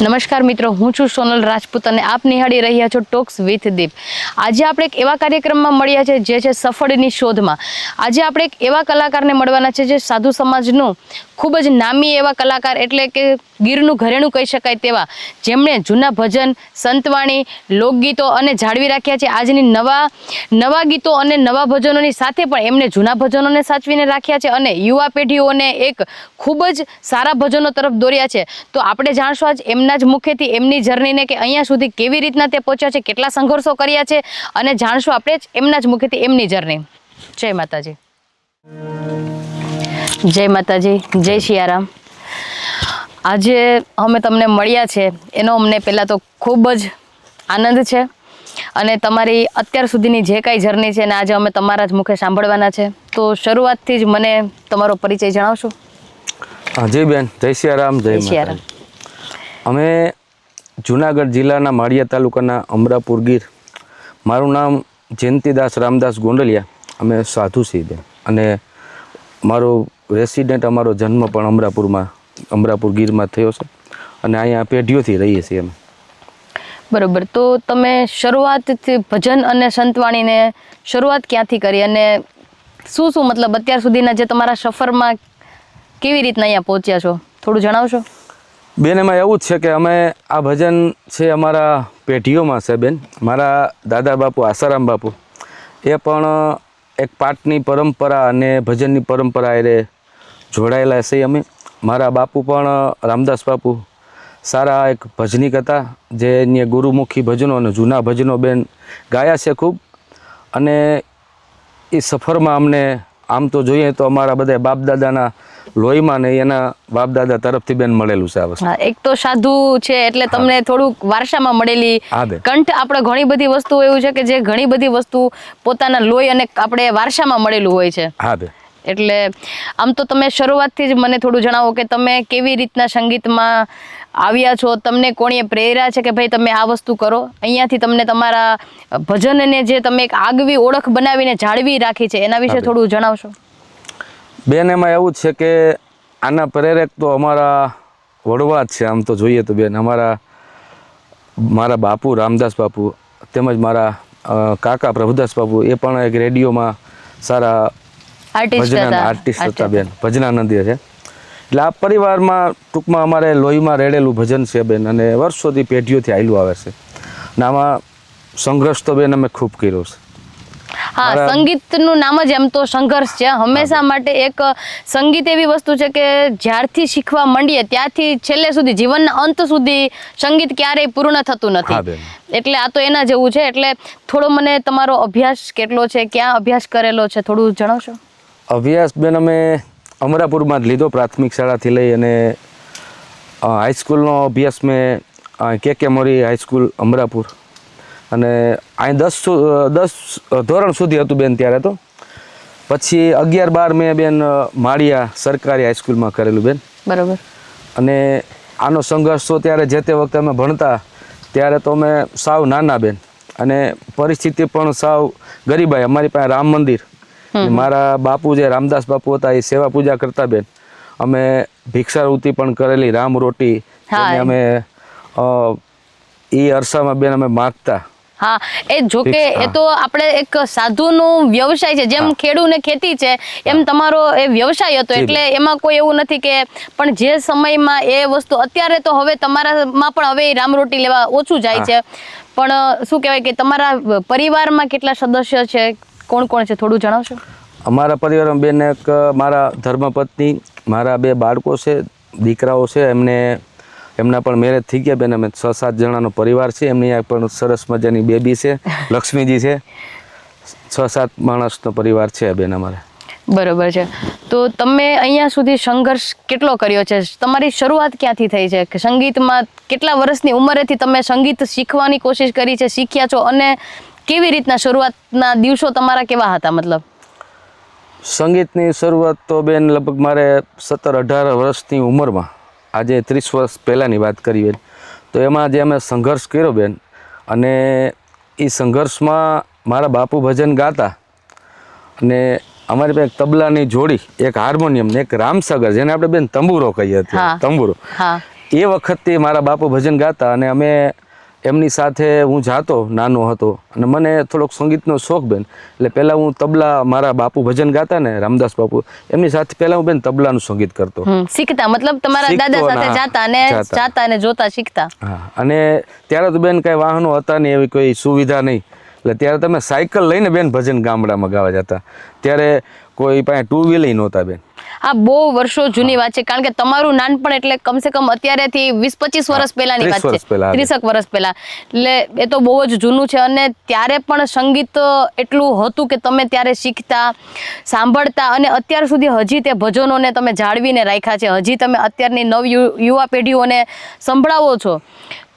નમસ્કાર મિત્રો, હું છું સોનલ રાજપૂત અને આપ નિહાળી રહ્યા છો ટોક્સ વિથ દીપ. આજે આપણે એક એવા કાર્યક્રમમાં મળ્યા છે જે છે સફળની શોધમાં. આજે આપણે એક એવા કલાકારને મળવાના છે જે સાધુ સમાજનું ખૂબ જ નામી એવા કલાકાર, એટલે કે ગીરનું ઘરેણું કહી શકાય તેવા, જેમણે જૂના ભજન, સંતવાણી, લોકગીતો અને જાળવી રાખ્યા છે. આજની નવા ગીતો અને નવા ભજનોની સાથે પણ એમણે જૂના ભજનોને સાચવીને રાખ્યા છે અને યુવા પેઢીઓને એક ખૂબ જ સારા ભજનો તરફ દોર્યા છે. તો આપણે જાણશું આજ એમના જ મુખેથી એમની જર્નીને કે અહીંયા સુધી કેવી રીતના તે પહોંચ્યા છે, કેટલા સંઘર્ષો કર્યા છે, અને જાણશું આપણે એમના જ મુખેથી એમની જર્ની. જય માતાજી. જય માતાજી, જય સિયારામ. આજે અમે તમને મળ્યા છે એનો અમને પહેલાં તો ખૂબ જ આનંદ છે અને તમારી અત્યાર સુધીની જે કાંઈ જર્ની છે ને આજે અમે તમારા જ મુખે સાંભળવાના છે. તો શરૂઆતથી જ મને તમારો પરિચય જણાવશો? જી બેન, જય સિયારામ. જય સિયારામ. અમે જુનાગઢ જિલ્લાના માળિયા તાલુકાના અમરાપુર ગીર. મારું નામ જયંતિદાસ રામદાસ ગોંડલિયા. અમે સાધુ છીએ બેન, અને મારો રેસિડેન્ટ, અમારો જન્મ પણ અમરાપુર ગીરમાં થયો છે અને અહીંયા પેઢીઓથી રહીએ છીએ અમે. બરોબર. તો તમે શરૂઆતથી ભજન અને સંતવાણીને શરૂઆત ક્યાંથી કરી અને શું મતલબ અત્યાર સુધીના જે તમારા સફરમાં કેવી રીતના અહીંયા પહોંચ્યા છો, થોડું જણાવશો? બેન, એમાં એવું જ છે કે અમે આ ભજન છે અમારા પેઢીઓમાં છે બેન. મારા દાદા બાપુ આસારામ બાપુ એ પણ એક પાઠની પરંપરા અને ભજનની પરંપરા એ જોડાયેલા છે. અમે મારા બાપુ પણ રામદાસ બાપુ સારા એક ભજનીક હતા, જે એની ગુરુમુખી ભજનો અને જૂના ભજનો બેન ગાયા છે ખૂબ. અને એ સફરમાં અમને આમ તો જોઈએ તો અમારા બધા બાપદાદાના લોહીમાં ને એના બાપદાદા તરફથી બેન મળેલું છે આ વસ્તુ. એક તો સાધુ છે એટલે તમને થોડુંક વારસામાં મળેલી કંઠ. આપણે ઘણી બધી વસ્તુ એવું છે કે જે ઘણી બધી વસ્તુ પોતાના લોહી અને આપણે વારસામાં મળેલું હોય છે. હા બેન. એટલે આમ તો તમે શરૂઆતથી જ મને થોડું જણાવો કે તમે કેવી રીતના સંગીતમાં આવ્યા છો, તમને કોણીએ પ્રેર્યા છે કે ભાઈ તમે આ વસ્તુ કરો? અહીંયાથી તમને તમારા ભજનને જે તમે એક આગવી ઓળખ બનાવીને જાળવી રાખી છે એના વિશે થોડું જણાવશો? બેન, એમાં એવું જ છે કે આના પ્રેરક તો અમારા વડવા જ છે. આમ તો જોઈએ તો બેન, મારા બાપુ રામદાસ બાપુ તેમજ મારા કાકા પ્રભુદાસ બાપુ એ પણ એક રેડિયોમાં સારા આર્ટિસ્ટ હતા બેન, ભજનાનંદી છે. એટલે આ પરિવારમાં ટૂંકમાં અમારે લોહીમાં રેડેલું ભજન છે બેન, અને વર્ષોથી પેઢીઓથી આવેલું આવે છે. અને આમાં સંઘર્ષ તો બેન અમે ખૂબ કર્યો છે. હા, સંગીતનું નામ જ એમ તો સંઘર્ષ છે. હંમેશા માટે એક સંગીત એવી વસ્તુ છે કે જ્યારથી શીખવા માંડીએ ત્યારથી છેલ્લે સુધી, જીવનના અંત સુધી સંગીત ક્યારેય પૂર્ણ થતું નથી. એટલે આ તો એના જેવું છે. એટલે થોડો મને તમારો અભ્યાસ કેટલો છે, ક્યાં અભ્યાસ કરેલો છે, થોડું જણાવશો? અભ્યાસ બેન અમે અમરાપુરમાં જ લીધો, પ્રાથમિક શાળાથી લઈ, અને હાઈસ્કૂલનો અભ્યાસ મેં કે મોરી હાઈસ્કૂલ અમરાપુર, અને અહીં 10 ધોરણ સુધી હતું બેન ત્યારે તો. પછી 11-12 મેં બેન માળિયા સરકારી હાઈસ્કૂલમાં કરેલું બેન. બરાબર. અને આનો સંઘર્ષ તો ત્યારે જે તે વખતે અમે ભણતા ત્યારે તો અમે સાવ નાના બેન, અને પરિસ્થિતિ પણ સાવ ગરીબાઈ. અમારી પાસે રામ મંદિર, મારા બાપુ જે રામદાસ બાપુ હતા એ સેવા પૂજા કરતા બેન. અમે ભિક્ષાવૃત્તિ પણ કરેલી, રામ રોટી અમે એ અરસામાં બેન અમે માગતા. હા, એ જોકે એ તો આપણે એક સાધુનો વ્યવસાય છે, જેમ ખેડૂને ખેતી છે એમ તમારો એ વ્યવસાય હતો. એટલે એમાં કોઈ એવું નથી કે, પણ જે સમયમાં એ વસ્તુ, અત્યારે તો હવે તમારામાં પણ હવે રામરોટી લેવા ઓછું જાય છે, પણ શું કહેવાય કે તમારા પરિવારમાં કેટલા સદસ્ય છે, કોણ કોણ છે, થોડું જણાવશો? અમારા પરિવારમાં બેન એક મારા ધર્મપત્ની, મારા 2 બાળકો છે, દીકરાઓ છે, એમના પણ મેરેજ થઈ ગયા બેન. અમે 6-7 જણાનો પરિવાર છે. એમની આ પણ સરસ મજાની બેબી છે, લક્ષ્મીજી છે. 6-7 માણસનો પરિવાર છે બેન અમારે. બરોબર છે. તો તમે અહીંયા સુધી સંઘર્ષ કેટલો કર્યો છે? તમારી શરૂઆત ક્યાંથી થઈ છે કે સંગીતમાં? કેટલા વર્ષની ઉંમરેથી તમે સંગીત શીખવાની કોશિશ કરી છે, શીખ્યા છો, અને કેવી રીતના શરૂઆતના દિવસો તમારા કેવા હતા? મતલબ સંગીતની શરૂઆત તો બેન લગભગ મારે 17-18 વર્ષની ઉંમરમાં, આજે 30 વર્ષ પહેલાંની વાત કરી બેન. તો એમાં જે અમે સંઘર્ષ કર્યો બેન, અને એ સંઘર્ષમાં મારા બાપુ ભજન ગાતા, અને અમારી પાસે તબલાની જોડી, એક હાર્મોનિયમ ને એક રામસાગર, જેને આપણે બેન તંબુરો કહીએ છીએ, તંબુરો, એ વખતથી મારા બાપુ ભજન ગાતા અને અમે એમની સાથે હું જાતો નાનો હતો અને મને થોડોક સંગીતનો શોખ બેન. એટલે પહેલાં હું તબલા, મારા બાપુ ભજન ગાતા ને રામદાસ બાપુ, એમની સાથે પહેલાં હું બેન તબલાનું સંગીત કરતો. શીખતા મતલબ તમારા દાદા સાથે જાતા અને જોતા શીખતા. હા, અને ત્યારે તો બેન કાંઈ વાહનો હતા નહીં, એવી કોઈ સુવિધા નહીં. એટલે ત્યારે તમે સાયકલ લઈને બેન ભજન ગામડામાં ગાવા જતા. ત્યારે કોઈ પાસે ટુ વ્હીલર નહોતા બેન. આ બહુ વર્ષો જૂની વાત છે, કારણ કે તમારું નાનપણ એટલે કમસે કમ અત્યારેથી 20-25 વર્ષ પહેલાની વાત છે, 30 વર્ષ પહેલા. એટલે એ તો બહુ જ જૂનું છે. અને ત્યારે પણ સંગીત એટલું હતું કે તમે ત્યારે શીખતા, સાંભળતા અને અત્યાર સુધી હજી તે ભજનોને તમે જાળવીને રાખ્યા છે. હજી તમે અત્યારની યુવા પેઢીઓને સંભળાવો છો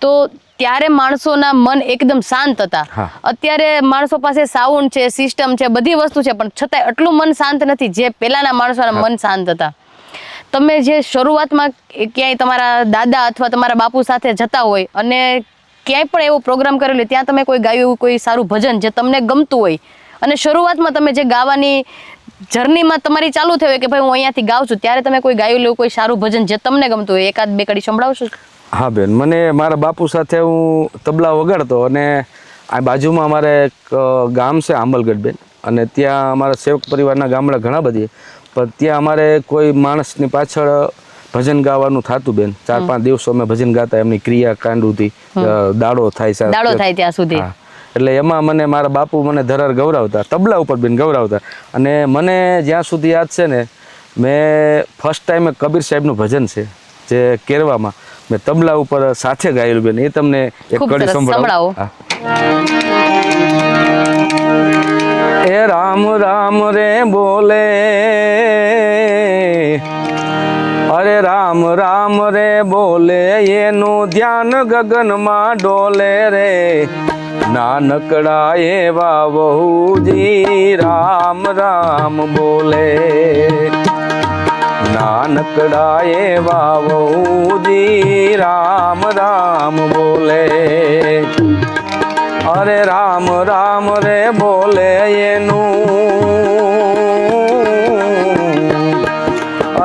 તો ત્યારે માણસોના મન એકદમ શાંત હતા. અત્યારે માણસો પાસે સાઉન્ડ છે, સિસ્ટમ છે, બધી વસ્તુ છે, પણ છતાંય એટલું મન શાંત નથી જે પહેલાના માણસોના મન શાંત હતા. તમે જે શરૂઆતમાં ક્યાંય તમારા દાદા અથવા તમારા બાપુ સાથે જતા હોય અને ક્યાંય પણ એવો પ્રોગ્રામ કરેલો ત્યાં તમે કોઈ ગાયું કોઈ સારું ભજન જે તમને ગમતું હોય અને શરૂઆતમાં તમે જે ગાવાની જર્નીમાં તમારી ચાલુ થઈ હોય કે ભાઈ હું અહીંયાથી ગાઉં છું, ત્યારે તમે કોઈ ગાયું લેવું કોઈ સારું ભજન જે તમને ગમતું હોય, એકાદ બે કડી સંભળાવશો? હા બેન, મને મારા બાપુ સાથે હું તબલા વગાડતો અને આ બાજુમાં અમારે એક ગામ છે આંબલગઢ બેન, અને ત્યાં અમારા સેવક પરિવારના ગામડા ઘણા બધી, પણ ત્યાં અમારે કોઈ માણસની પાછળ ભજન ગાવાનું થતું બેન. 4-5 દિવસો અમે ભજન ગાતા, એમની ક્રિયા કાંડુથી દાડો થાય ત્યાં સુધી. એટલે એમાં મને મારા બાપુ મને ધરાર ગૌરાવતા, તબલા ઉપર બેન ગૌરાવતા. અને મને જ્યાં સુધી યાદ છે ને, મેં ફર્સ્ટ ટાઈમ કબીર સાહેબનું ભજન છે જે કેરવામાં મેં તબલા ઉપર સાથે ગાયેલું બેન, એ તમને એક કડી સંભળાવો. એ રામ રામ રે બોલે, અરે રામ રામ રે બોલે, એનું ધ્યાન ગગનમાં ડોલે રે. નાનકડા એવા વહુજી રામ રામ બોલે, નાનકડા એવા વહુજી રામ રામ બોલે. અરે રામ રામ રે બોલે એનું,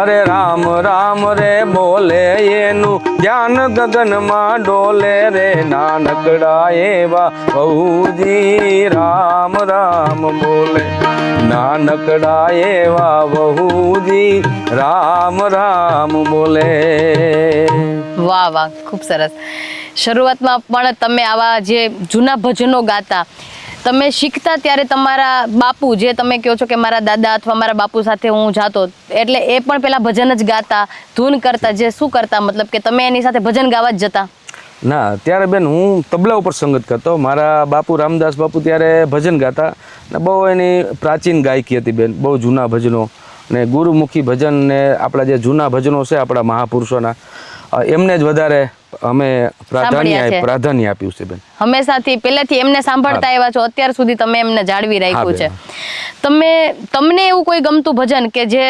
અરે રામ રામ રે બોલે એનું ધ્યાન ગગનમાં ડોલે રે. નાનકડા એવા વહુજી રામ રામ બોલે, નાનકડા એવા વહુજી રામ રામ બોલે. વાહ વાહ, ખૂબ સરસ. શરૂઆતમાં પણ તમે આવા જે જૂના ભજનો ગાતા, તમે શીખતા ત્યારે તમારા બાપુ, જે તમે કહો છો કે મારા દાદા અથવા મારા બાપુ સાથે હું જાતો, એટલે એ પણ પેલા ભજન જ ગાતા, ધૂન કરતા, જે શું કરતા, મતલબ કે તમે એની સાથે ભજન ગાવા જ જતા? ના, ત્યારે બેન હું તબલા ઉપર સંગત કરતો. મારા બાપુ રામદાસ બાપુ ત્યારે ભજન ગાતા ને બહુ એની પ્રાચીન ગાયકી હતી બેન, બહુ જૂના ભજનો ને ગુરુમુખી ભજન ને આપણા જે જૂના ભજનો છે આપણા મહાપુરુષોના, એમને જ વધારે અમે પ્રાધાન્ય આપ્યું છે બેન. હંમેશાથી પહેલેથી એમને સાંભળતા આવ્યા છો, અત્યાર સુધી તમે એમને જાળવી રાખ્યું છે. તમને એવું કોઈ ગમતું ભજન કે જે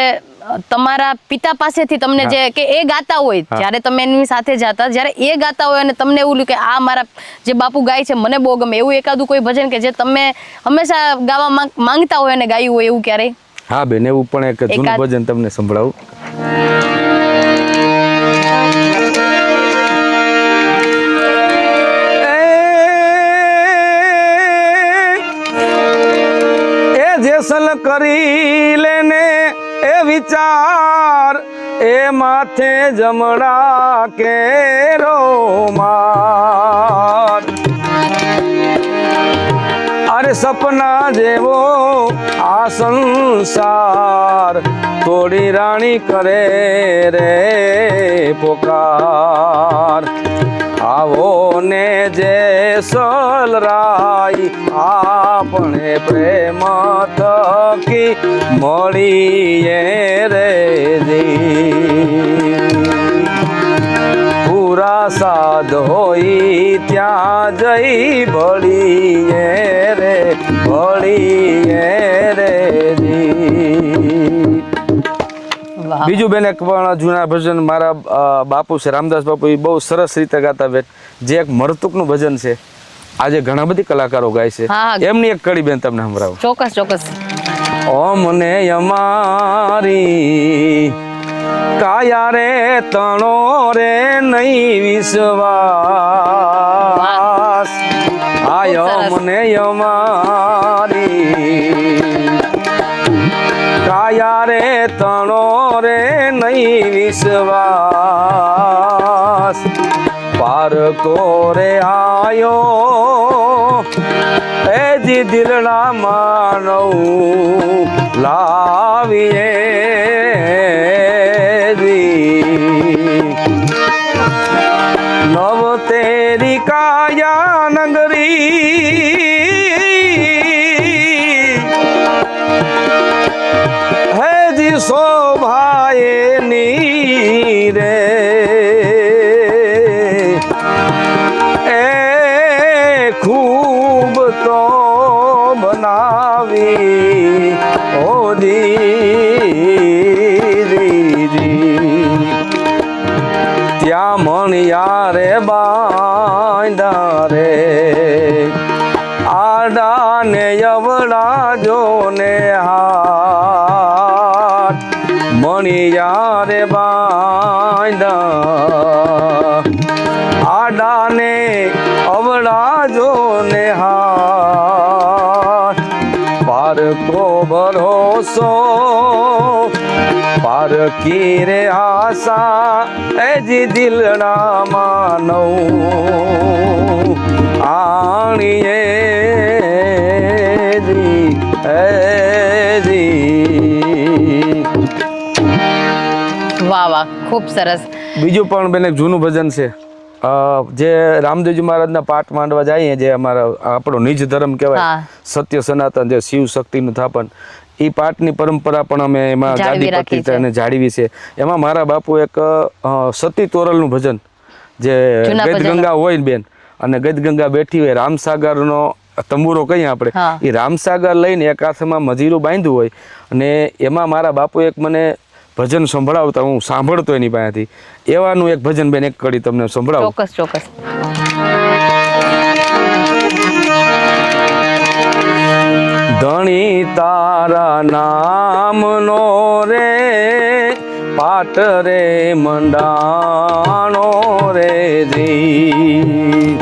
તમારા પિતા પાસેથી તમને જે કે એ ગાતા હોય, જ્યારે તમે એની સાથે જાતા, જ્યારે એ ગાતા હોય અને તમને એવું લાગ્યું કે આ મારા જે બાપુ ગાય છે મને બહુ ગમે, એવું એકાદું કોઈ ભજન કે જે તમે હંમેશા ગાવા માંગતા હોય અને ગાયું હોય એવું ક્યારેય? હા બેન, એવું પણ એક જૂનું ભજન તમને સંભળાવું. જેસલ કરી લેને એ વિચાર, એ માથે જમણા કેરો માર. અરે સપના જેવો આ સંસાર, થોડી રાણી કરે રે પોકાર. આવો ને જેસલ રાઈ, આપણે પ્રેમ થકી મળીએ રે જી. પૂરા સાધ હોય ત્યાં જઈ ભળીએ રે, ભળીએ રે જી. બીજું બેન એક પણ જૂના ભજન મારા બાપુ છે રામદાસ બાપુ, એ બહુ સરસ રીતે ગાતા બેન, જે એક મરતુકનું ભજન છે. આજે ઘણા બધી કલાકારો ગાય છે, એમની એક કડી બેન તમને સંભળાવું. ચોક્કસ ચોક્કસ. ઓ મને અમારી કાયા રે તણો રે નહીં વિશ્વાસ આયો મને અમારી કાયા રે તણો રે નહીં વિશ્વાસ પારકો રે આયો એ જી દિલના માનવ લાવીએ નવ તેરી કાયા નગરી હે જી શોભાએ ની રે એ ખૂબ તો બનાવી ઓ દીદી ત્યાં મણિયા રે બાંધા રે આડા ને અવળા જો ને હાથ મણિયા રે બાંધા આડા ને અવળા જો ને હાથ પારકો ભરોસો પારકી રે આશા એ જી દિલના માનવ આણીએ જી એ જી વાહ વાહ, ખૂબ સરસ. બીજું પણ બેન એક જૂનું ભજન છે જે રામદેવજી મહારાજના પાઠ માંડવા જઈએ, જે અમારા આપણો નિજ ધર્મ કહેવાય, સત્ય સનાતન, જે શિવ શક્તિનું થાપન, એ પાઠની પરંપરા પણ અમે એમાં ગાદી પત્રિકા અને જાળવી છે. એમાં મારા બાપુ એક સતી તોરલનું ભજન, જે ગદગંગા હોય બેન, અને ગદગંગા બેઠી હોય, રામસાગરનો તંબુરો કહીએ આપણે, એ રામસાગર લઈને એક હાથમાં મજીરું બાંધ્યું હોય, અને એમાં મારા બાપુ એક મને ભજન સંભળાવતા, હું સાંભળતો એની પાસેથી. એવાનું એક ભજન બેન એક કડી તમને સંભળાવું. ચોક્કસ ચોક્કસ. ધણી તારા નામનો રે પાટ રે મંડાણો રે જી,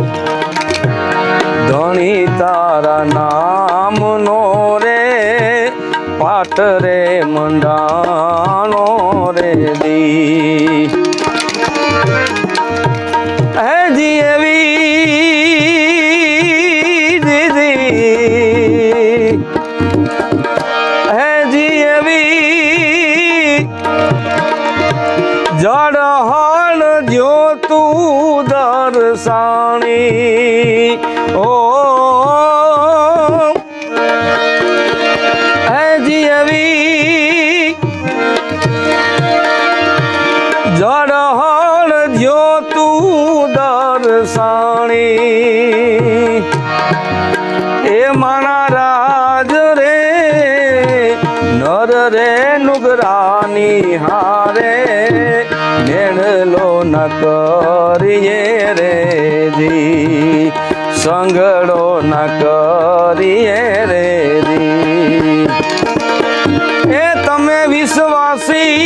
ધણી તારા નામનો રે પાટ રે મંડાણો રે દી, હે જી એવી દીદી, હે જી એવી જડહણ જો તું દર્શાણી ઓ જડહળ જો તું દર્શાણી એ માણા રાજ રે નર રે નુગરાની હારે નેણલો ન કરીએ રે જી, સંગડો ન કરીએ રે જી, એ તમે વિશ્વાસી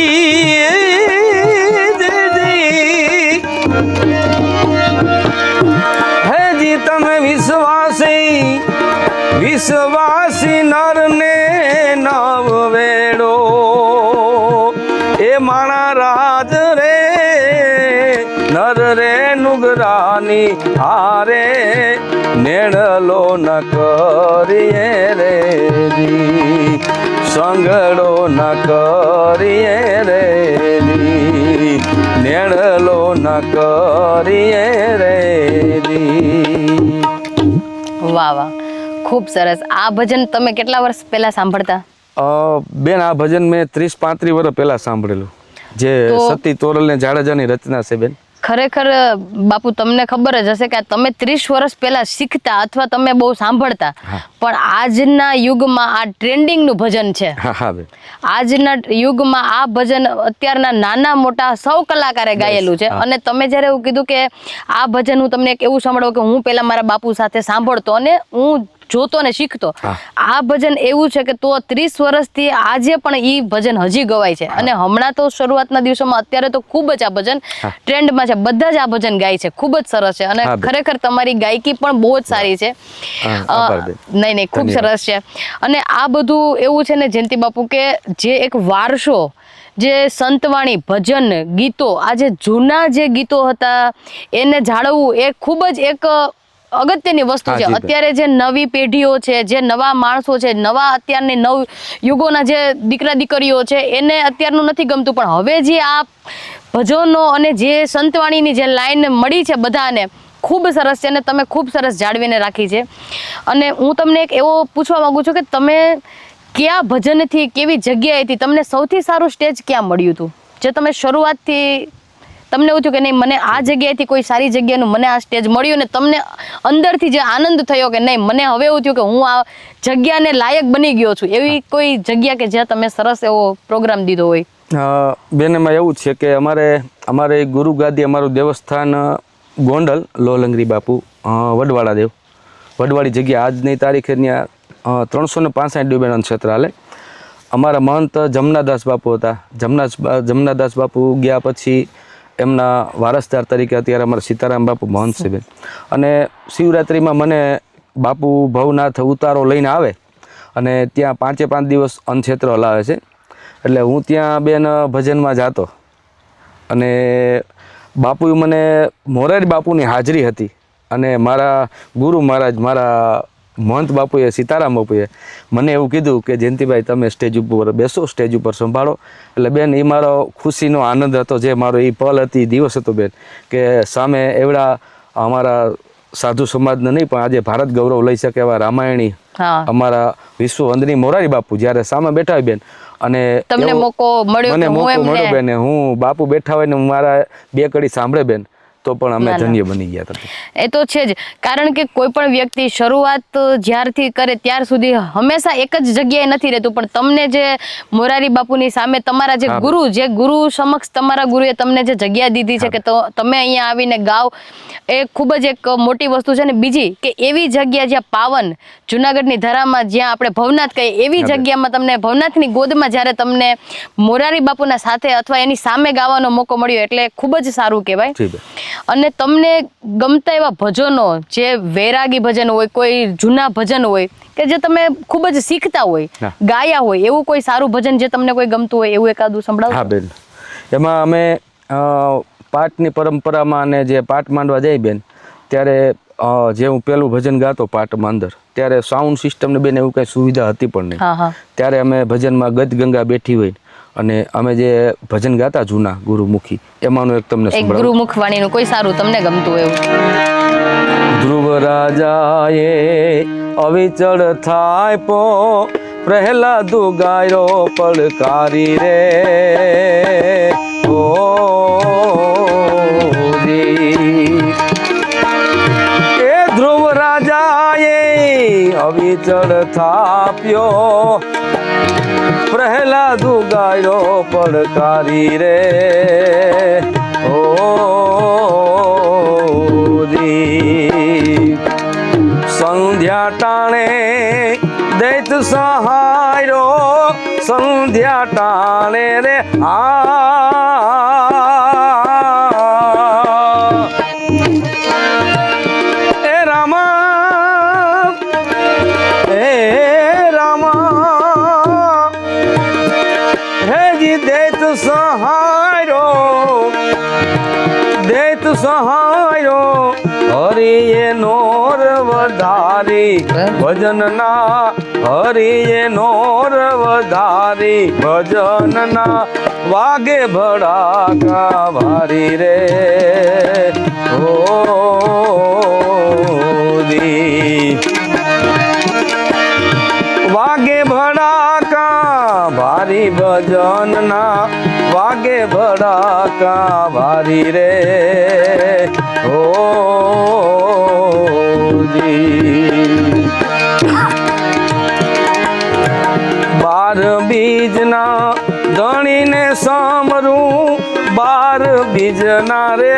હેજી, તમે વિશ્વાસી વિશ્વાસી નર ને નવ વેડો એ માણા રાજ રે નર રે નુગરાની હારે નેણલો ન કરીએ રે જી, સંગડો ન કરીએ રે જી, નેણલો ન કરીએ રે જી. વાહ વાહ, ખૂબ સરસ. આ ભજન તમે કેટલા વર્ષ પહેલા સાંભળતા? બેન આ ભજન મેં 30-35 વર્ષ પહેલા સાંભળેલું, જે સતી તોરલ ને જાડેજાની રચના છે બેન. ખરેખર બાપુ તમને ખબર જ હશે કે તમે 30 વર્ષ પહેલા શીખતા અથવા તમે બહુ સાંભળતા, પણ આજના યુગમાં આ ટ્રેન્ડિંગ નું ભજન છે. આજના યુગમાં આ ભજન અત્યારના નાના મોટા સૌ કલાકારે ગાયેલું છે. અને તમે જ્યારે એવું કીધું કે આ ભજન હું તમને એક એવું સાંભળો કે હું પહેલા મારા બાપુ સાથે સાંભળતો, અને હું જોતો ને શીખતો. હા. આ ભજન એવું છે કે તો 30 વર્ષથી આજે પણ ઈ ભજન હજી ગવાય છે. અને હમણાં તો શરૂઆતના દિવસોમાં અત્યારે તો ખૂબ જ આ ભજન ટ્રેન્ડમાં છે. બધા જ આ ભજન ગાય છે. ખૂબ જ સરસ છે અને હા, બેન. ખરેખર તમારી ગાયકી પણ બહુ જ સારી છે. આભાર, બેન. નહીં ખૂબ ધન્યવાદ. સરસ છે. અને આ બધું એવું છે ને જયંતિ બાપુ કે જે એક વારસો, જે સંતવાણી ભજન ગીતો, આ જે જૂના જે ગીતો હતા એને જાળવવું એ ખૂબ જ એક અગત્યની વસ્તુ હા, છે. જી બેન. અત્યારે જે નવી પેઢીઓ છે, જે નવા માણસો છે, નવા અત્યારની નવ યુગોના જે દીકરા દીકરીઓ છે એને અત્યારનું નથી ગમતું, પણ હવે જે આ ભજનો અને જે સંતવાણીની જે લાઈન મળી છે બધાને ખૂબ સરસ છે અને તમે ખૂબ સરસ જાળવીને રાખી છે. અને હું તમને એક એવો પૂછવા માંગુ છું કે તમે કયા ભજનથી, કેવી જગ્યાએથી તમને સૌથી સારું સ્ટેજ ક્યાં મળ્યું હતું, જે તમે શરૂઆતથી તમને એવું થયું કે નહીં મને આ જગ્યાએથી કોઈ સારી જગ્યાનું મને આ સ્ટેજ મળ્યું ને તમને અંદરથી જે આનંદ થયો કે નહીં મને હવે એવું થયું કે હું આ જગ્યાને લાયક બની ગયો છું, એવી કોઈ જગ્યા કે જ્યાં તમે સરસ એવો પ્રોગ્રામ દીધો હોય? બેન, એમાં એવું જ છે કે અમારે ગુરુ ગાદી, અમારું દેવસ્થાન ગોંડલ લોલંગરી બાપુ વડવાળા દેવ, વડવાળી જગ્યા. આજની તારીખે ત્યાં 365 બેન ક્ષેત્ર હાલે. અમારા મહંત જમનાદાસ બાપુ હતા. જમનાદાસ બાપુ ગયા પછી એમના વારસદાર તરીકે અત્યારે અમારા સીતારામ બાપુ મહંત છે બેન. અને શિવરાત્રિમાં મને બાપુ ભવનાથ ઉતારો લઈને આવે અને ત્યાં 5 દિવસ અન્નક્ષેત્ર હલાવે છે. એટલે હું ત્યાં બેન ભજનમાં જાતો અને બાપુએ મને મોરારી બાપુની હાજરી હતી અને મારા ગુરુ મહારાજ, મારા મહંત બાપુએ, સીતારામ બાપુએ મને એવું કીધું કે જયંતિભાઈ તમે સ્ટેજ ઉપર બેસો, સ્ટેજ ઉપર સંભાળો. એટલે બેન એ મારો ખુશીનો આનંદ હતો, જે મારો એ પલ હતી, દિવસ હતો બેન, કે સામે એવડા અમારા સાધુ સમાજને નહીં પણ આજે ભારત ગૌરવ લઈ શકે એવા રામાયણી અમારા વિશ્વ વંદની મોરારી બાપુ જ્યારે સામે બેઠા હોય બેન, અને તમને મોકો મળ્યો, મને મોકો મળ્યો બેન, હું બાપુ બેઠા હોય ને મારા બે કડી સાંભળે બેન, તો પણ અમે ધન્ય બની ગયા હતા. એ તો છે જ, કારણ કે કોઈ પણ વ્યક્તિ શરૂઆત જ્યારથી કરે ત્યાર સુધી હંમેશા એક જ જગ્યાએ નથી રહેતું, પણ તમને જે મોરારી બાપુની સામે તમારા જે ગુરુ સમક્ષ તમારા ગુરુએ તમને જે જગ્યા દીધી છે કે તમે અહીંયા આવીને ગાવ, એ ખૂબ જ એક મોટી વસ્તુ છે. ને બીજી કે એવી જગ્યા જ્યાં પાવન જુનાગઢની ધરામાં, જ્યાં આપણે ભવનાથ કહીએ એવી જગ્યામાં તમને ભવનાથની ગોદમાં જ્યારે તમને મોરારી બાપુના સાથે અથવા એની સામે ગાવાનો મોકો મળ્યો એટલે ખૂબ જ સારું કહેવાય. અને તમને ગમતા એવા ભજનો, જે વૈરાગી ભજન હોય, કોઈ જૂના ભજન હોય કે જે તમે ખૂબ જ શીખતા હોય, ગાયા હોય, એવું કોઈ સારું ભજન જે તમને કોઈ ગમતું હોય એવું એકાદું સંભળાવો? હા બેન, એમાં અમે પાઠની પરંપરામાં અને જે પાઠ માંડવા જાય બેન, ત્યારે જે હું પેલું ભજન ગાતો પાઠમાં અંદર, ત્યારે સાઉન્ડ સિસ્ટમને બેન એવું કઈ સુવિધા હતી પણ નહીં. ત્યારે અમે ભજનમાં ગદગંગા બેઠી હોય અને અમે જે ભજન ગાતા જૂના ગુરુમુખી, એમાંનું એક તમને સંભળાવું. ગુરુમુખ વાણીનું કોઈ સારું તમને ગમતું એવું? ધ્રુવ રાજાએ અવિચળ થાય પો પ્રહલાદુ ગાયો પડકારી રે ઓ એ ધ્રુવ રાજાએ અવિચળ થાપ્યો પ્રહલાદુ ગાયો પડકારી રે ઓ સંધ્યા ટાણે દૈત સહાયો, સંધ્યા ટાણે રે એ રામા હેજી દૈત સહાયો હરિએ નોર વધારી ભજનના, હરિએ નોર વધારી ભજનના, વાગે ભડાકા ભારી રે ઓ વાગે ભડાકા ભારી ભજનના, વાગે ભડાકા ભારી રે ઓ બાર બીજના ધણીને સામરું, બાર બીજના રે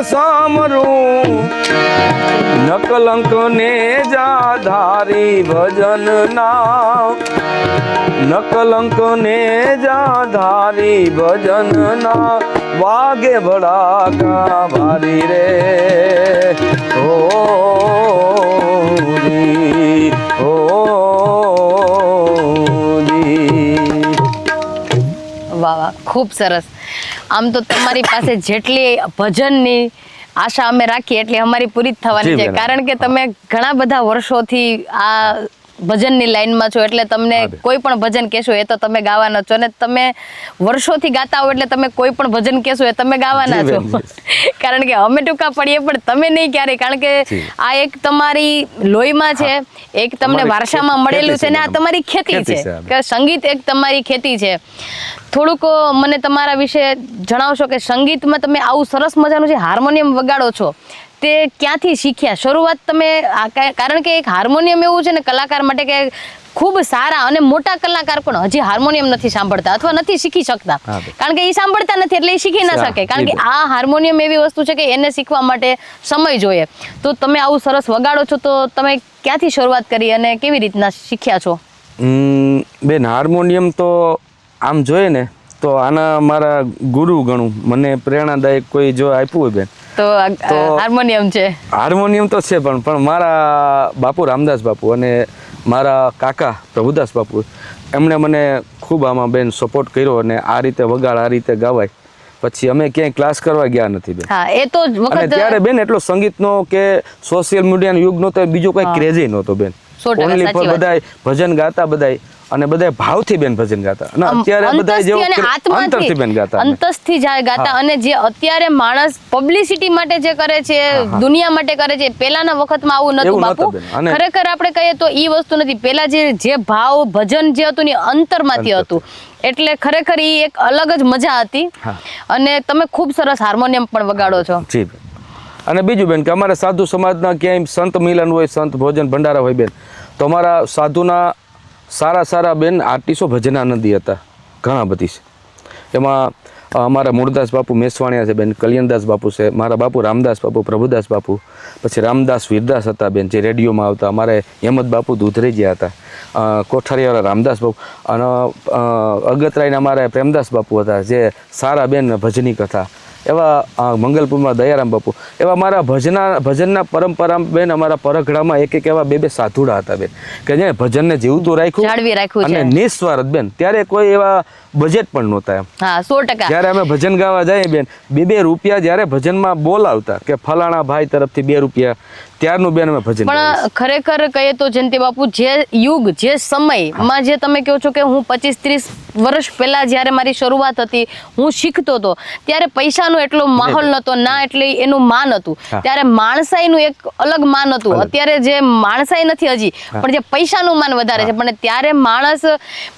સામરું નકલંક ને જાધારી ભજન ના નકલંક ને જાધારી ભજન ના વાગે ભડાકા ભારી રે ઓ દી, ઓ દી. વાહ વાહ, ખૂબ સરસ. આમ તો તમારી પાસે જેટલી ભજનની આશા અમે રાખીએ એટલી અમારી પૂરી જ થવાની જી છે, બેન. કારણ કે તમે ઘણા બધા વર્ષોથી આ ભજનની લાઈનમાં છો, એટલે તમને હા બેન. કોઈ પણ ભજન કહેશો એ તો તમે ગાવાના છો, અને તમે વર્ષોથી ગાતા હો એટલે તમે કોઈ પણ ભજન કહેશો એ તમે ગાવાના જી છો. બેન, કારણ કે અમે ટૂંકા પડીએ પણ તમે નહીં ક્યારેય, કારણ કે જી. આ એક તમારી લોહીમાં છે, એક તમને અમારી વારસામાં ખેતી મળેલું છે, છે ને આ બેન. તમારી ખેતી ખેતી છે છે આ બેન. કે સંગીત એક તમારી ખેતી છે. થોડુંક મને તમારા વિશે જણાવશો કે સંગીતમાં તમે આવું સરસ મજાનું જે હાર્મોનિયમ વગાડો છો તે ક્યાંથી શીખ્યા? શરૂઆત તમે કારણ કે એક હાર્મોનિયમ એવું છે ને કલાકાર માટે કે ખૂબ સારા અને મોટા કલાકાર પણ હજી હાર્મોનિયમ નથી સાંભળતા અથવા નથી શીખી શકતા, હા બેન. કારણ કે એ સાંભળતા નથી એટલે એ શીખી ના હા, શકે, કારણ કે જી બેન. આ હાર્મોનિયમ એવી વસ્તુ છે કે એને શીખવા માટે સમય જોઈએ. તો તમે આવું સરસ વગાડો છો તો તમે ક્યાંથી શરૂઆત કરી અને કેવી રીતના શીખ્યા છો? બેન, હાર્મોનિયમ તો આમ જોઈએ ને તો આના મારા ગુરુ ગણું, મને પ્રેરણાદાયક કોઈ જો આપ્યું હોય બેન તો તો- હાર્મોનિયમ છે. હાર્મોનિયમ તો છે પણ મારા બાપુ રામદાસ બાપુ અને મારા કાકા પ્રભુદાસ બાપુ એમણે મને ખૂબ આમાં બેન સપોર્ટ કર્યો, અને આ રીતે વગાડ, આ રીતે ગાવાય. પછી અમે ક્યાંય ક્લાસ કરવા ગયા નથી બેન. હા, એ તો અને વખત ત્યારે બેન એટલો સંગીતનો કે સોશિયલ મીડિયાનો યુગ નહોતો, બીજો કોઈ ક્રેઝ નહોતો બેન. 100% ઓનલી સાચી ફોર વાત. બધાય ભજન ગાતા, બધાય અને બધાય ભાવથી બેન ભજન ગાતા. અને અત્યારે બધાય અંતસથી અને જેવું અંતરથી બેન ગાતા અમે. અંતસથી ગાતા. હા. અને જે અત્યારે માણસ પબ્લિસિટી માટે જે કરે છે, દુનિયા માટે કરે છે, પેલાના વખતમાં આવું નતું એવું નહોતું બાપુ. બેન. અને- ખરેખર આપણે કહીએ તો ઈ વસ્તુ નથી. પેલા જે ભાવ ભજન જે હતું ને અંતરમાંથી હતું, એટલે ખરેખર ઈ એક અલગ જ મજા હતી. હા. અને તમે ખૂબ સરસ હાર્મોનિયમ પણ વગાડો છો. જી બેન. અને બીજું બેન કે અમારા સાધુ સમાજના ક્યાંય સંત મિલન હોય, સંત ભોજન ભંડારા હોય બેન, તો અમારા સાધુના સારા બેન આર્ટિસ્ટો ભજનાનંદી હતા, ઘણા બધી છે. એમાં અમારા મૂળદાસ બાપુ મેસવાણિયા છે બેન, કલ્યાણદાસ બાપુ છે, મારા બાપુ રામદાસ બાપુ, પ્રભુદાસ બાપુ, પછી રામદાસ વીરદાસ હતા બેન, જે રેડિયોમાં આવતા. અમારે હેમત બાપુ દૂધરેજિયા હતા, કોઠારીવાળા રામદાસ બાપુ, અને અગતરાયના અમારા પ્રેમદાસ બાપુ હતા, જે સારા બેન ભજની કથા. એવા મંગલપુરમાં દયારામ બાપુ, એવા મારા ભજનના પરંપરા બેન, અમારા પરગડામાં એક એવા બે સાધુડા હતા બેન, કે જે ભજનને જીવતું જાળવી રાખ્યું રાખ્યું છે. અને નિસ્વાર્થ બેન. ત્યારે કોઈ એવા બજેટ પણ નહોતા એમ. હા, 100%. જ્યારે અમે ભજન ગાવા જઈએ બેન, 2 રૂપિયા જ્યારે ભજનમાં બોલાવતા કે ફલાણા ભાઈ તરફથી 2 રૂપિયા, ત્યારનું બેન અમે ભજન ગાઈએ. પણ ખરેખર કહીએ તો જયંતિ બાપુ, જે યુગ, જે સમયમાં જે તમે કહો છો કે હું 25-30 વર્ષ પહેલા જ્યારે મારી શરૂઆત હતી, હું શીખતો હતો, ત્યારે પૈસાનો એટલો માહોલ નહોતો, ના એટલે એનું માન હતું. હા. ત્યારે માણસાઈનું એક અલગ માન હતું. અલગ. અત્યારે જે માણસાઈ નથી હજી, પણ જે પૈસાનું માન વધારે છે. પણ ત્યારે માણસ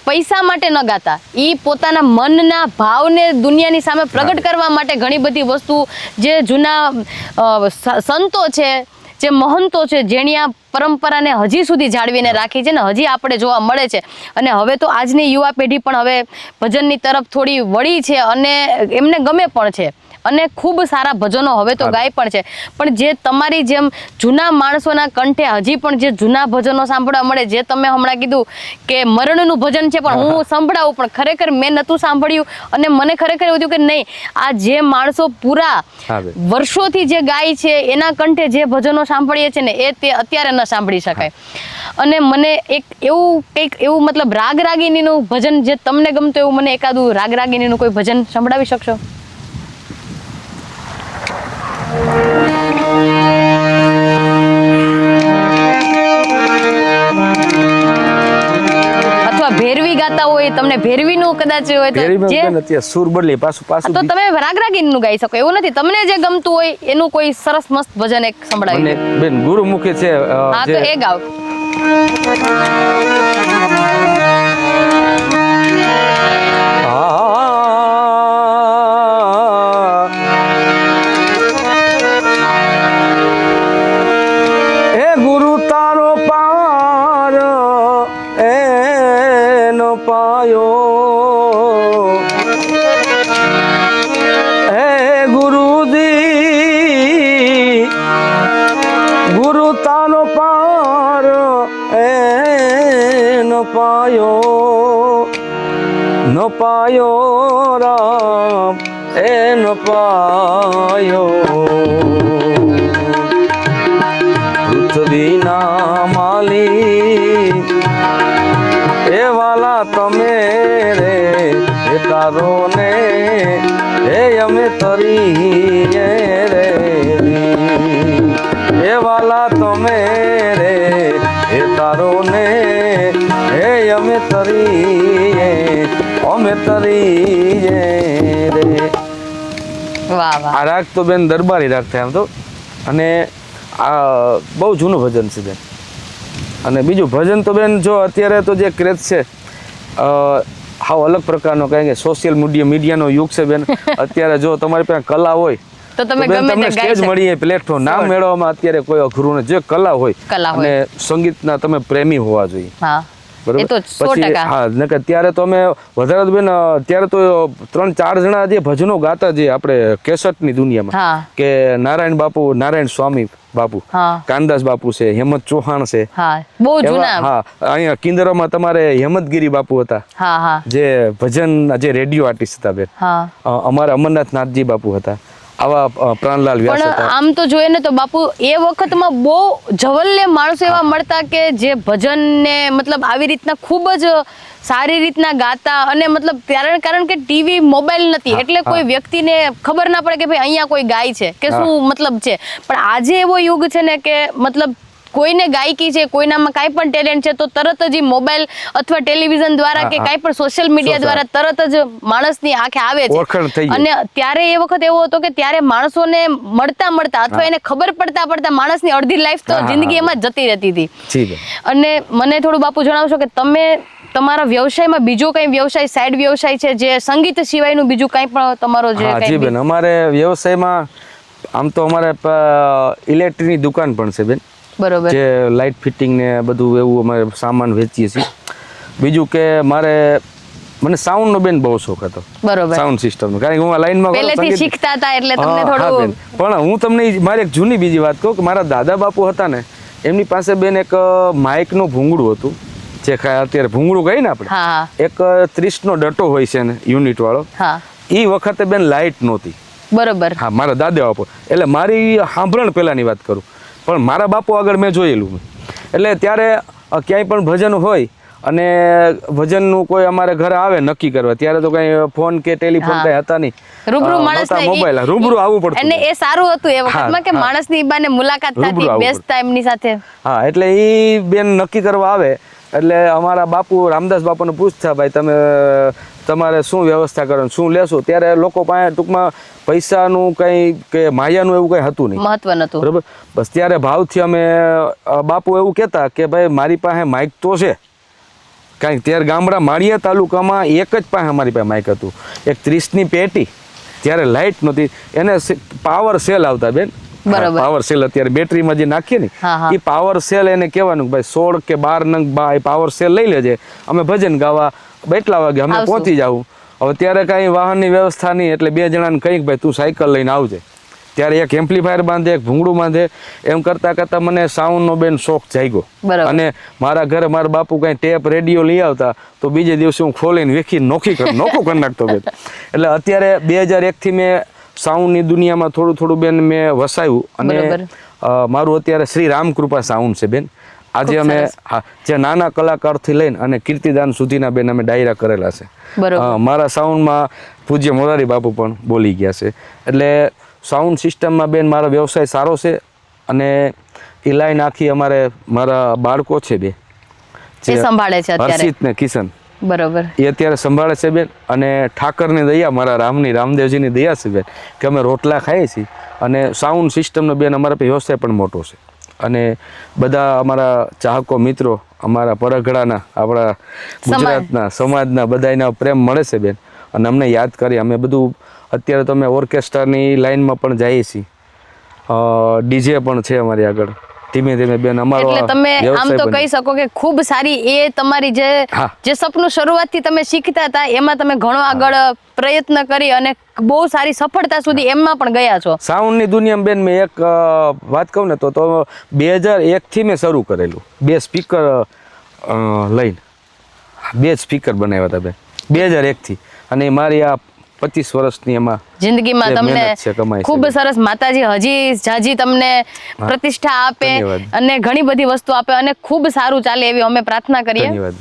પૈસા માટે ન ગાતા, ઈ પોતાના મનના ભાવને દુનિયાની સામે પ્રગટ કરવા માટે ઘણી બધી વસ્તુ, જે જૂના સંતો છે, જે મહંતો છે, જેની આ પરંપરાને હજી સુધી જાળવીને રાખી છે ને હજી આપણે જોવા મળે છે. અને હવે તો આજની યુવા પેઢી પણ હવે ભજનની તરફ થોડી વળી છે અને એમને ગમે પણ છે, અને ખૂબ સારા ભજનો હવે તો ગાય પણ છે. પણ જે તમારી જેમ જૂના માણસોના કંઠે હજી પણ જે જૂના ભજનો સાંભળવા મળે, જે તમે હમણાં કીધું કે મરણનું ભજન છે, પણ હું સંભળાવું, પણ ખરેખર મેં નહોતું સાંભળ્યું. અને મને ખરેખર એવું થયું કે નહીં, આ જે માણસો પૂરા હા બેન. વર્ષોથી જે ગાય છે એના કંઠે જે ભજનો સાંભળીએ છીએ ને એ તે અત્યારે ન સાંભળી શકાય. અને મને એક એવું કંઈક એવું મતલબ રાગ રાગિનીનું ભજન જે તમને ગમતું એવું મને એકાદું રાગ રાગિનીનું કોઈ ભજન સંભળાવી શકશો? અથવા ભેરવી ગાતા હોય, તમને ભેરવીનું કદાચ હોય તો ભેરીમાં જે બેન અત્યારે સૂર બદલી પાછું તો તમે રાગ રાગિનીનું ગાઈ શકો એવું નથી. તમને જે ગમતું હોય એનું કોઈ સરસ મસ્ત ભજન એક સંભળાવી મને દો. બેન ગુરુમુખી છે હા, તો એ ગાઓ. એ ગુરુ તારો પાર એનો પાયો, હે ગુરુજી ન પાયો રામ એ ન પાયો પૃથ્વીના માલી એ વાલા તમે રે એ તારો ને એ અમે તરીએ રે એ વાલા તમે રે એ તારો ને એ અમે તરીએ રે. વાહ વાહ. આ રાગ તો બેન દરબારી રાગ થાય આમ તો, અને આ બહુ જૂનું ભજન છે બેન. અને બીજું ભજન તો બેન જો અત્યારે તો જે ક્રેઝ છે હાવ અલગ પ્રકારનો, કારણ કે સોશિયલ મીડિયાનો યુગ છે બેન. અત્યારે જો તમારી પાસે કલા હોય તો તમે બેન ગમે તમને તે ગાઈ સ્ટેજ મળીએ, પ્લેટફોર્મ નામ મેળવવામાં અત્યારે કોઈ અઘરું નથી. જે કલા હોય અને સંગીતના તમે પ્રેમી હોવા જોઈએ. હા બરોબર. એ તો 100%. હા, નકર ત્યારે તો અમે વધારે તો બેન ત્યારે તો 3-4 જણા જે ભજનો ગાતા, જે આપણે કેસેટની દુનિયામાં, હા કે નારાયણ બાપુ, નારાયણ સ્વામી બાપુ, હા કાનદાસ બાપુ છે, હેમંત ચૌહાણ છે. હા બહુ એવા, જૂના. હા, અહીંયા કિંદરામાં તમારે હેમંતગીરી બાપુ હતા, હા હા જે ભજન, જે રેડિયો આર્ટિસ્ટ હતા બેન. હા. અમારા અમરનાથ નાથજી બાપુ હતા. આવા પ્રાણલાલ વ્યાસ પણ હતા. આમ તો જોઈએ ને તો બાપુ એ વખતમાં બહુ જવલ્લે માણસો એવા મળતા કે જે ભજનને મતલબ આવી રીતના ખૂબ જ સારી રીતના ગાતા. અને મતલબ કારણ કે ટીવી મોબાઈલ નથી એટલે કોઈ વ્યક્તિને ખબર ના પડે કે ભાઈ અહીંયા કોઈ ગાય છે કે શું મતલબ છે. પણ આજે એવો યુગ છે ને કે મતલબ કોઈને ગાયકી છે, કોઈનામાં કાંઈ પણ ટેલેન્ટ છે તો તરત જ મોબાઈલ અથવા ટેલિવિઝન દ્વારા કે કાંઈ પણ સોશિયલ મીડિયા દ્વારા તરત જ માણસની આંખે આવે છે. અને ત્યારે એ વખત એવો હતો કે ત્યારે માણસોને મળતા અથવા એને ખબર પડતા માણસની અડધી લાઈફ તો જિંદગી એમાં જતી રહેતી હતી. અને મને થોડું બાપુ જણાવશો કે તમે તમારા વ્યવસાયમાં બીજો કઈ વ્યવસાય, સાઈડ વ્યવસાય છે જે સંગીત સિવાયનું બીજું કઈ પણ તમારો જે કઈ? જી બેન, અમારે વ્યવસાયમાં આમ તો અમારે ઇલેક્ટ્રિકની દુકાન પણ છે બેન. બરોબર. જે લાઇટ ફિટિંગ ને બધું એવું અમે સામાન વેચીએ છીએ. બીજું કે મને સાઉન્ડ નો બેન બહુ શોખ હતો. બરોબર. સાઉન્ડ સિસ્ટમ નો, કારણ કે હું આ લાઈનમાં પહેલેથી શીખતા હતા એટલે તમને થોડું. પણ હું તમને મારી એક જૂની બીજી વાત કહું કે મારા દાદા બાપુ હતા ને, એમની પાસે બેન એક માઇક નું ભૂંગળું હતું, જે અત્યારે ભૂંગળું કહીએ ને આપણે, એક 30 નો ડટો હોય છે ને યુનિટ વાળો. એ વખતે બેન લાઇટ નહોતી. બરોબર. હા, મારા દાદા બાપુ, એટલે મારી સાંભળણ પહેલાની વાત કરું, પણ મારા બાપુ આગળ મેં જોયેલું. એટલે ત્યારે ક્યાંય પણ ભજન હોય અને ભજનનું કોઈ અમારે ઘરે આવે નક્કી કરવા, ત્યારે તો કઈ ફોન કે ટેલિફોન કઈ હતા નહીં, રૂબરૂ માણસને મોબાઈલ રૂબરૂ આવવું પડતું. અને એ સારું હતું એ વખતમાં કે માણસની બાને મુલાકાત થતી, બેસતા એમની સાથે. હા, એટલે એ બેન નક્કી કરવા આવે એટલે અમારા બાપુ, રામદાસ બાપુને પૂછતા, ભાઈ તમે તમારે શું વ્યવસ્થા કરો, શું લેશો? ત્યારે લોકો પાસે ટૂંકમાં પૈસાનું કંઈ કે માયાનું એવું કંઈ હતું નહીં, મહત્વ નહોતું. બરાબર. બસ ત્યારે ભાવથી અમે, બાપુ એવું કહેતા કે ભાઈ મારી પાસે માઇક તો છે, કારણ કે ત્યારે ગામડા માળિયા તાલુકામાં એક જ પાસે અમારી પાસે માઇક હતું, એક 30ની પેટી. ત્યારે લાઇટ નહોતી, એને પાવર સેલ આવતા બેન. પાવર સેલ અત્યારે બેટરીમાં જે નાખીએ ને, એ પાવર સેલ એને કહેવાનું ભાઈ 16 કે 12 નંગ પાવર સેલ લઈ લેજે, અમે ભજન ગાવા એટલા વાગે અમે પહોંચી જાવું. હવે ત્યારે કાંઈ વાહનની વ્યવસ્થા નહીં, એટલે 2 જણાને કંઈક ભાઈ તું સાયકલ લઈને આવજે. ત્યારે એક એમ્પ્લીફાયર બાંધે, એક ભૂંગળું બાંધે, એમ કરતા મને સાઉન્ડનો બેન શોખ જાગ્યો. અને મારા ઘરે મારા બાપુ કઈ ટેપ રેડિયો લઈ આવતા તો બીજે દિવસે હું ખોલીને વેખી નોખું કરી નાખતો બેન. એટલે અત્યારે 2001 થી મેં સાઉન્ડની દુનિયામાં થોડું બેન મેં વસાયું. અને મારું અત્યારે શ્રી રામકૃપા સાઉન્ડ છે બેન. આજે અમે જે નાના કલાકારથી લઈને અને કીર્તિદાન સુધીના બેન અમે ડાયરા કરેલા છે. મારા સાઉન્ડમાં પૂજ્ય મોરારી બાપુ પણ બોલી ગયા છે. એટલે સાઉન્ડ સિસ્ટમમાં બેન મારો વ્યવસાય સારો છે. અને એ લાઈન આખી અમારે મારા બાળકો છે બે, સંભાળે છે હર્ષિત ને કિશન. બરોબર. એ અત્યારે સંભાળે છે બેન. અને ઠાકરની દયા, મારા રામદેવજીની દયા છે બેન, કે અમે રોટલા ખાઈએ છીએ. અને સાઉન્ડ સિસ્ટમનો બેન અમારા વ્યવસાય પણ મોટો છે. અને બધા અમારા ચાહકો મિત્રો, અમારા પરગડાના, આપણા ગુજરાતના સમાજના બધાના પ્રેમ મળે છે બેન. અને અમને યાદ કરી અમે બધું અત્યારે તો અમે ઓર્કેસ્ટ્રાની લાઈનમાં પણ જઈએ છીએ, ડીજે પણ છે અમારી આગળ. ધીમે ધીમે બેન અમારો, એટલે તમે આમ તો કહી શકો કે ખૂબ સારી એ તમારી જે સપનું શરૂઆતથી તમે શીખતા હતા એમાં તમે ઘણો આગળ પ્રયત્ન કરી અને બહુ સારી સફળતા સુધી એમાં પણ ગયા છો. સાઉન્ડની દુનિયામાં બેન મેં એક વાત કહું ને તો 2001 થી મેં શરૂ કરેલું, 2 સ્પીકર લઈને. 2 જ સ્પીકર બનાવ્યા હતા બેન 2001 થી, અને મારી આ 25 વર્ષની એમાં જિંદગીમાં જે તમને મહેનત છે, કમાઈ છે ખૂબ બેન. સરસ માતાજી હજી જાજી તમને પ્રતિષ્ઠા આપે ધન્યવાદ. અને ઘણી બધી વસ્તુ આપે અને ખૂબ સારું ચાલે એવી અમે પ્રાર્થના કરીએ. ધન્યવાદ.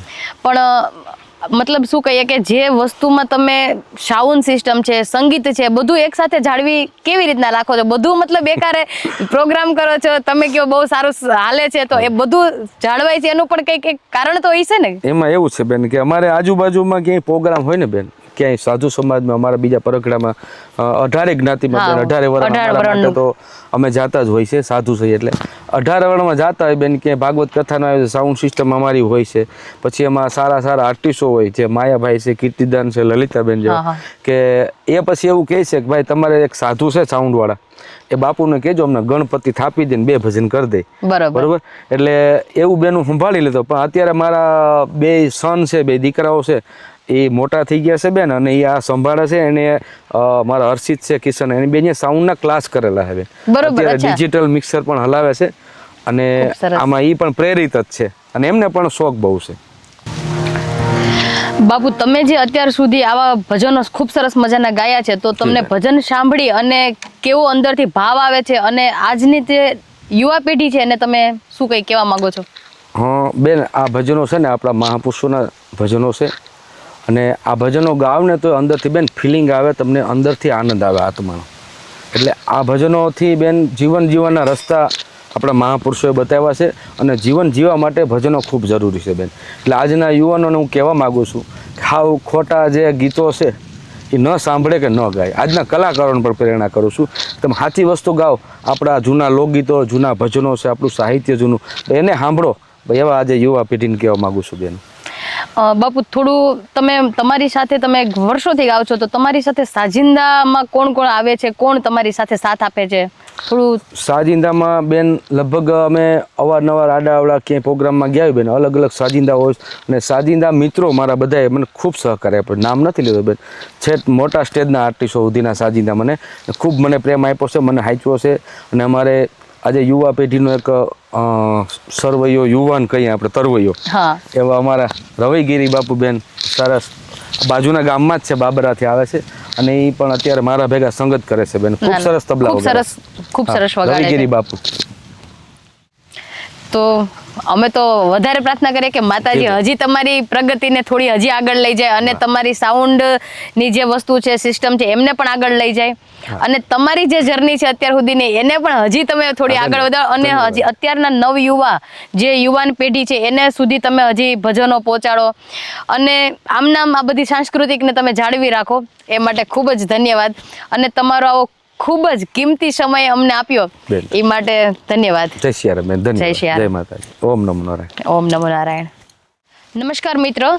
પણ મતલબ શું કહીએ કે જે વસ્તુમાં તમે સાઉન્ડ સિસ્ટમ છે, સંગીત છે, બધું એક સાથે જાળવી કેવી રીતના રાખો છો? બધું મતલબ એકારે પ્રોગ્રામ કરો છો, તમે કયો બહુ સારું હાલે છે, તો એ બધું જાળવાય છે એનું પણ કંઈક એક કારણ તો હશે ને? એમાં એવું છે બેન કે અમારે આજુબાજુમાં ક્યાંય પ્રોગ્રામ હોય ને બેન, ક્યાંય સાધુ સમાજમાં, અમારા બીજા પરગડામાં 18 જ્ઞાતિમાં બેન, 18 વર્ષ 18 અમારા વરણનું. માટે તો અમે જાતા જ હોય છે, સાધુ છે એટલે 18 વર્ષમાં જાતા હોય બેન. ક્યાંય ભાગવત કથાનો આવે છે, સાઉન્ડ સિસ્ટમ અમારી હોય છે, પછી એમાં સારા સારા આર્ટિસ્ટો હોય છે, માયાભાઈ છે, કીર્તિદાન છે, લલિતાબેન છે, હા, હા. કે એ પછી એવું કહે છે કે ભાઈ તમારે એક સાધુ છે સાઉન્ડ વાળા, એ બાપુને કહેજો અમને ગણપતિ થાપી દે ને 2 ભજન કરી દે. બરોબર, એટલે એવું બેનું સંભાળી લીધો. પણ અત્યારે મારા 2 સન છે, 2 દીકરાઓ છે, એ મોટા થઈ ગયા છે બેન, અને એ આ સંભાળે છે. એને મારા હર્ષિત છે, કિશન, એની બેન સાઉન્ડના ક્લાસ કરેલા છે બેન. બરોબર, અત્યારે અચ્છા. ડિજિટલ મિક્સર પણ હલાવે છે, અને ખૂબ સરસ. આમાં એ પણ પ્રેરિત જ છે, અને એમને પણ શોખ બહુ છે. બાપુ, તમે જે અત્યાર સુધી આવા ભજનો ખૂબ સરસ મજાના ગાયા છે, તો તમને ભજન સાંભળી અને કેવો અંદરથી ભાવ આવે છે, અને આજની જે યુવા પેઢી છે એને તમે શું કંઈ કહેવા માંગો છો? હા બેન, આ ભજનો છે ને આપણા મહાપુરુષોના ભજનો છે, અને આ ભજનો ગાવ ને તો અંદરથી બેન ફિલિંગ આવે, તમને અંદરથી આનંદ આવે આત્માનો. એટલે આ ભજનોથી બેન જીવન જીવવાના રસ્તા આપણા મહાપુરુષોએ બતાવ્યા છે, અને જીવન જીવવા માટે ભજનો ખૂબ જરૂરી છે બેન. એટલે આજના યુવાનોને હું કહેવા માગું છું કે હાવ ખોટા જે ગીતો છે એ ન સાંભળે કે ન ગાય. આજના કલાકારોને પણ પ્રેરણા કરું છું, તમે સાચી વસ્તુ ગાઓ, આપણા જૂના લોકગીતો, જૂના ભજનો છે, આપણું સાહિત્ય જૂનું, તો એને સાંભળો. એવા આજે યુવા પેઢીને કહેવા માગું છું બેન. બાપુ, થોડું તમે તમારી સાથે તમે વર્ષોથી ગાઓ છો, તો તમારી સાથે સાજિંદામાં કોણ કોણ આવે છે, કોણ તમારી સાથે સાથ આપે છે? થોડું સાજિંદામાં બેન લગભગ અમે અવારનવાર આડાઅવળા ક્યાંય પ્રોગ્રામમાં ગયા હોય બેન, અલગ અલગ સાજિંદા હોય, અને સાજિંદા મિત્રો મારા બધાએ મને ખૂબ સહકાર આપ્યો. નામ નથી લીધો બેન, છેક મોટા સ્ટેજના આર્ટિસ્ટો સુધીના સાજિંદા મને ખૂબ મને પ્રેમ આપ્યો છે, મને હાંચ્યો છે. અને અમારે આજે યુવા પેઢીનો એક સરવૈયો યુવાન કહીએ આપણે, તરવૈયો, હા, એવા અમારા રવિગીરી બાપુ બેન સરસ બાજુના ગામમાં જ છે, બાબરાથી આવે છે, અને એ પણ અત્યારે મારા ભેગા સંગત કરે છે બેન. ખૂબ સરસ તબલા ખૂબ વગાડે. સરસ, ખૂબ સરસ વગાડે રવિગીરી છે. બાપુ. તો અમે તો વધારે પ્રાર્થના કરીએ કે માતાજી હજી તમારી પ્રગતિને થોડી હજી આગળ લઈ જાય, અને તમારી સાઉન્ડની જે વસ્તુ છે, સિસ્ટમ છે, એમને પણ આગળ લઈ જાય, અને તમારી જે જર્ની છે અત્યાર સુધીની એને પણ હજી તમે થોડી આગળ વધારો, અને હજી અત્યારના નવયુવા જે યુવાન પેઢી છે એને સુધી તમે હજી ભજનો પહોંચાડો, અને આમનામ આ બધી સાંસ્કૃતિકને તમે જાળવી રાખો. એ માટે ખૂબ જ ધન્યવાદ, અને તમારો આવો ખૂબ જ કિંમતી સમય અમને આપ્યો એ માટે ધન્યવાદ. જય સિયારામ બેન, ધન્યવાદ. જય સિયારામ. જય માતાજી. ઓમ નમો નારાયણ. ઓમ નમો નારાયણ. નમસ્કાર મિત્રો,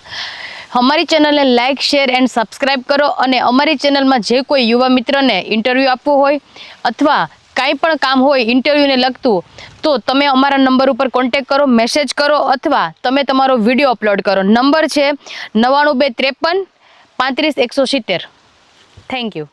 અમારી ચેનલને લાઇક, શેર એન્ડ સબસ્ક્રાઇબ કરો, અને અમારી ચેનલમાં જે કોઈ યુવા મિત્રને ઇન્ટરવ્યૂ આપવું હોય અથવા કાંઈ પણ કામ હોય ઇન્ટરવ્યૂને લગતું, તો તમે અમારા નંબર ઉપર કોન્ટેક્ટ કરો, મેસેજ કરો, અથવા તમે તમારો વિડીયો અપલોડ કરો. નંબર છે 9253 35 170. Thank you.